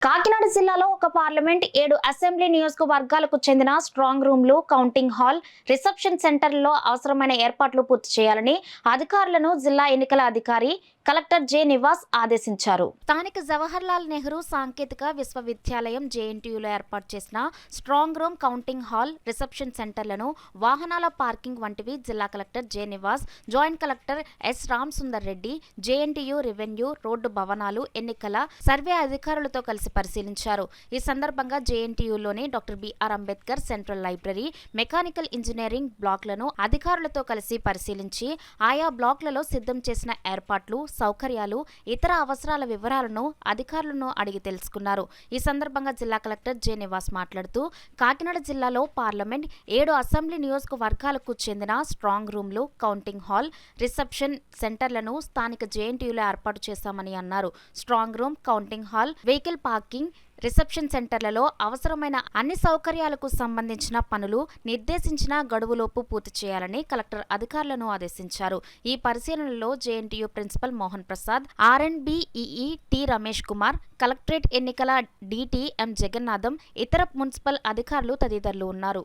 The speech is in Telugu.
కాకినాడ జిల్లాలో ఒక పార్లమెంట్ 7 అసెంబ్లీ నియోజకవర్గాలకు చెందిన స్ట్రాంగ్ రూమ్లు, కౌంటింగ్ హాల్, రిసెప్షన్ సెంటర్లలో అవసరమైన ఏర్పాట్లు పూర్తి చేయాలని అధికారులను జిల్లా ఎన్నికల అధికారి కలెక్టర్ జె నివాస్ ఆదేశించారు. స్థానిక జవహర్లాల్ నెహ్రూ సాంకేతిక విశ్వవిద్యాలయం జేఎన్టీయూలో ఏర్పాటు చేసిన strong room, counting hall, reception సెంటర్లను వాహనాల పార్కింగ్ వంటివి జిల్లా collector J Nivas, joint collector S Ram Sundar Reddy, JNTU revenue, road భవనాలు, ఎన్నికల సర్వే అధికారులతో కలిసి పరిశీలించారు. ఈ సందర్భంగా జేఎన్టీయూలోని doctor BR Ambedkar central library, mechanical engineering బ్లాక్లను అధికారులతో కలిసి పరిశీలించి ఆయా బ్లాక్లలో సిద్ధం చేసిన ఏర్పాట్లు, సౌకర్యాలు, ఇతర అవసరాల వివరాలను అధికారులను అడిగి తెలుసుకున్నారు. ఈ సందర్భంగా జిల్లా కలెక్టర్ జె నివాస్ మాట్లాడుతూ, కాకినాడ జిల్లాలో పార్లమెంట్ 7 అసెంబ్లీ నియోజకవర్గాలకు చెందిన స్ట్రాంగ్ రూమ్లు, కౌంటింగ్ హాల్, రిసెప్షన్ సెంటర్లను స్థానిక జేఎన్టీయూలో ఏర్పాటు చేశామని అన్నారు. Strong room, counting hall, vehicle parking, reception సెంటర్లలో అవసరమైన అన్ని సౌకర్యాలకు సంబంధించిన పనులు నిర్దేశించిన గడువులోపు పూర్తి చేయాలని కలెక్టర్ అధికారులను ఆదేశించారు. ఈ పరిశీలనలో JNTU principal Mohan Prasad, R and B EE T Ramesh Kumar, collectorate ఎన్నికల డిటి ఎం జగన్నాథం, ఇతర మున్సిపల్ అధికారులు తదితరులు ఉన్నారు.